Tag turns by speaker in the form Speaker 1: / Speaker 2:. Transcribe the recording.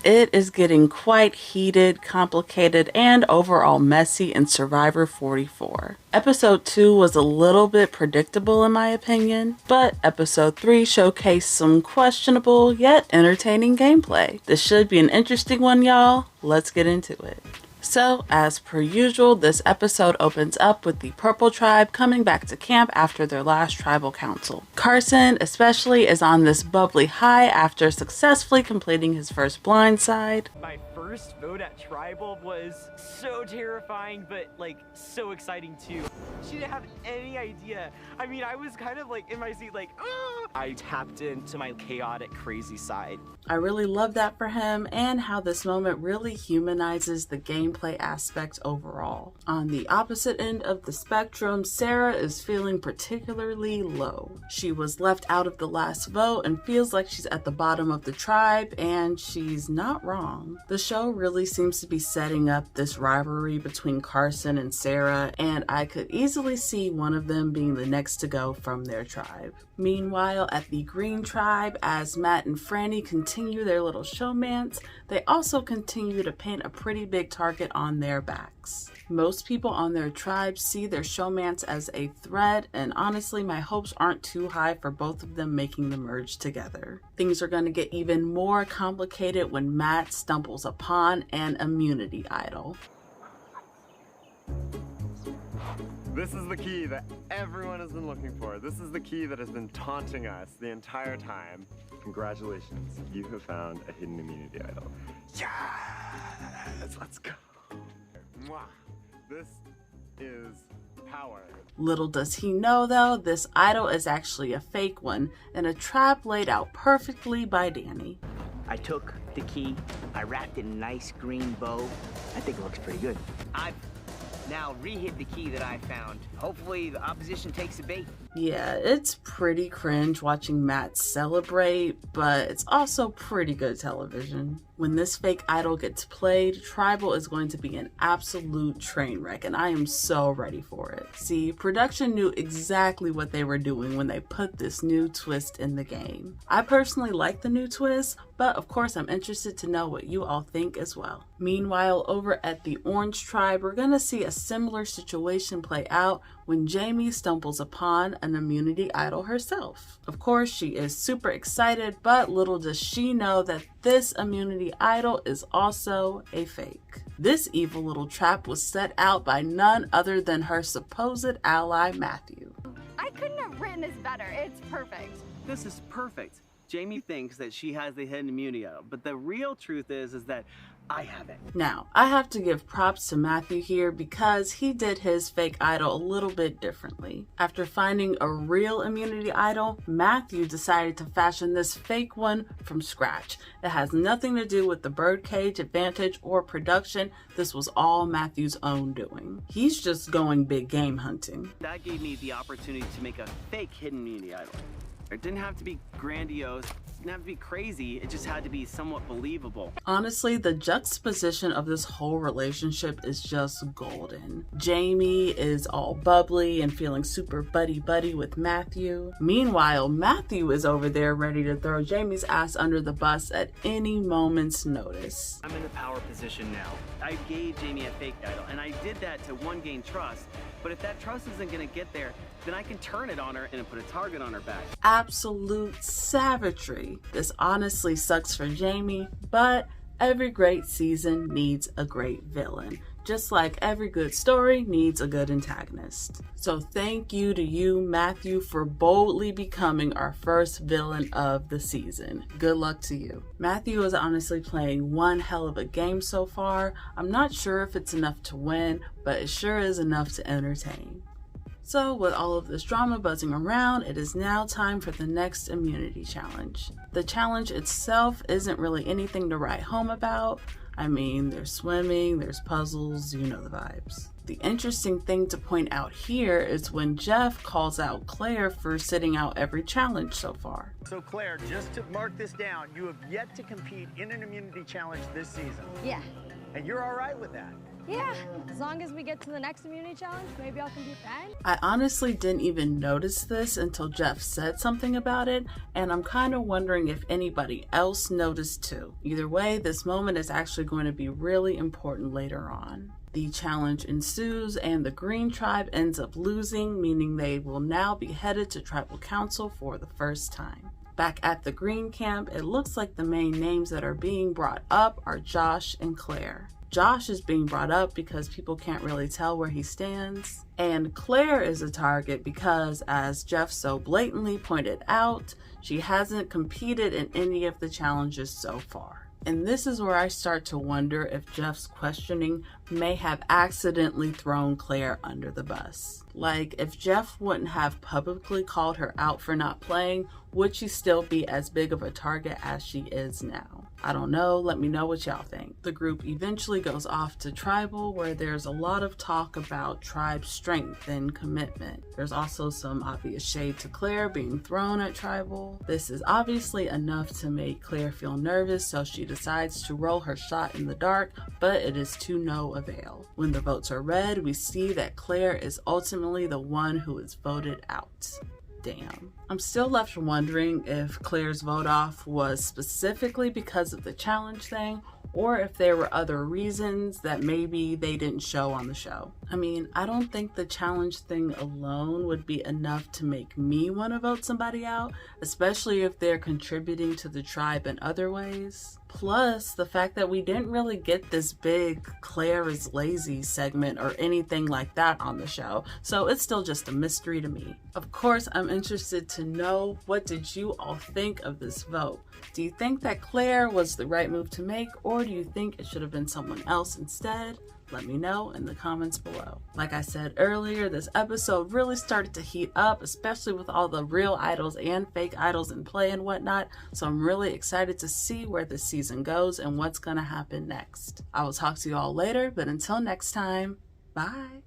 Speaker 1: it is getting quite heated, complicated, and overall messy in Survivor 44. Episode 2 was a little bit predictable in my opinion, but episode 3 showcased some questionable yet entertaining gameplay. This should be an interesting one, y'all. Let's get into it. So, as per usual, this episode opens up with the Purple Tribe coming back to camp after their last tribal council. Carson, especially, is on this bubbly high after successfully completing his first blindside.
Speaker 2: My first vote at tribal was so terrifying, but like so exciting too. She didn't have any idea. I mean, I was kind of like in my seat like, oh! I tapped into my chaotic, crazy side.
Speaker 1: I really love that for him and how this moment really humanizes the gameplay aspect overall. On the opposite end of the spectrum, Sarah is feeling particularly low. She was left out of the last vote and feels like she's at the bottom of the tribe, and she's not wrong. The show really seems to be setting up this rivalry between Carson and Sarah, and I could easily see one of them being the next to go from their tribe. Meanwhile, at the Green Tribe, as Matt and Frannie continue their little showmance, they also continue to paint a pretty big target on their backs. Most people on their tribe see their showmance as a threat, and honestly, my hopes aren't too high for both of them making the merge together. Things are going to get even more complicated when Matt stumbles upon an immunity idol.
Speaker 3: This is the key that everyone has been looking for. This is the key that has been taunting us the entire time. Congratulations, you have found a hidden immunity idol. Yes, let's go. Mwah. This is power.
Speaker 1: Little does he know though, this idol is actually a fake one and a trap laid out perfectly by Danny.
Speaker 4: I took the key, I wrapped it in a nice green bow. I think it looks pretty good. I've now re-hid the key that I found. Hopefully the opposition takes the bait.
Speaker 1: Yeah, it's pretty cringe watching Matt celebrate, but it's also pretty good television. When this fake idol gets played, Tribal is going to be an absolute train wreck, and I am so ready for it. See, production knew exactly what they were doing when they put this new twist in the game. I personally like the new twist, but of course I'm interested to know what you all think as well. Meanwhile, over at the Orange Tribe, we're gonna see a similar situation play out when Jaime stumbles upon an immunity idol herself. Of course, she is super excited, but little does she know that this immunity idol is also a fake. This evil little trap was set out by none other than her supposed ally, Matthew.
Speaker 5: I couldn't have written this better. It's perfect.
Speaker 6: This is perfect. Jaime thinks that she has the hidden immunity idol, but the real truth is that I have it.
Speaker 1: Now, I have to give props to Matthew here because he did his fake idol a little bit differently. After finding a real immunity idol, Matthew decided to fashion this fake one from scratch. It has nothing to do with the birdcage advantage or production. This was all Matthew's own doing. He's just going big game hunting.
Speaker 6: That gave me the opportunity to make a fake hidden immunity idol. It didn't have to be grandiose, it didn't have to be crazy, it just had to be somewhat believable.
Speaker 1: Honestly, the juxtaposition of this whole relationship is just golden. Jaime is all bubbly and feeling super buddy-buddy with Matthew. Meanwhile, Matthew is over there ready to throw Jaime's ass under the bus at any moment's notice.
Speaker 6: I'm in a power position now. I gave Jaime a fake idol, and I did that to gain trust. But if that trust isn't gonna get there, then I can turn it on her and put a target on her back.
Speaker 1: Absolute savagery. This honestly sucks for Jaime, but every great season needs a great villain. Just like every good story needs a good antagonist. So thank you to you, Matthew, for boldly becoming our first villain of the season. Good luck to you. Matthew is honestly playing one hell of a game so far. I'm not sure if it's enough to win, but it sure is enough to entertain. So with all of this drama buzzing around, it is now time for the next immunity challenge. The challenge itself isn't really anything to write home about. I mean, there's swimming, there's puzzles, you know the vibes. The interesting thing to point out here is when Jeff calls out Claire for sitting out every challenge so far.
Speaker 7: So Claire, just to mark this down, you have yet to compete in an immunity challenge this season.
Speaker 5: Yeah.
Speaker 7: And you're all right with that?
Speaker 8: Yeah, as long as we get to the next immunity challenge, maybe I can be fine.
Speaker 1: I honestly didn't even notice this until Jeff said something about it, and I'm kind of wondering if anybody else noticed too. Either way, this moment is actually going to be really important later on. The challenge ensues and the Green Tribe ends up losing, meaning they will now be headed to Tribal Council for the first time. Back at the Green Camp, it looks like the main names that are being brought up are Josh and Claire. Josh is being brought up because people can't really tell where he stands. And Claire is a target because, as Jeff so blatantly pointed out, she hasn't competed in any of the challenges so far. And this is where I start to wonder if Jeff's questioning may have accidentally thrown Claire under the bus. Like, if Jeff wouldn't have publicly called her out for not playing, would she still be as big of a target as she is now? I don't know, let me know what y'all think. The group eventually goes off to Tribal, where there's a lot of talk about tribe strength and commitment. There's also some obvious shade to Claire being thrown at Tribal. This is obviously enough to make Claire feel nervous, so she decides to roll her shot in the dark, but it is to no avail. When the votes are read, we see that Claire is ultimately the one who is voted out. Damn. I'm still left wondering if Claire's vote off was specifically because of the challenge thing, or if there were other reasons that maybe they didn't show on the show. I mean, I don't think the challenge thing alone would be enough to make me want to vote somebody out, especially if they're contributing to the tribe in other ways. Plus, the fact that we didn't really get this big Claire is lazy segment or anything like that on the show, so it's still just a mystery to me. Of course, I'm interested to know, what did you all think of this vote? Do you think that Claire was the right move to make, or do you think it should have been someone else instead? Let me know in the comments below. Like I said earlier, this episode really started to heat up, especially with all the real idols and fake idols in play and whatnot, so I'm really excited to see where this season goes and what's gonna happen next. I will talk to you all later, but until next time, bye!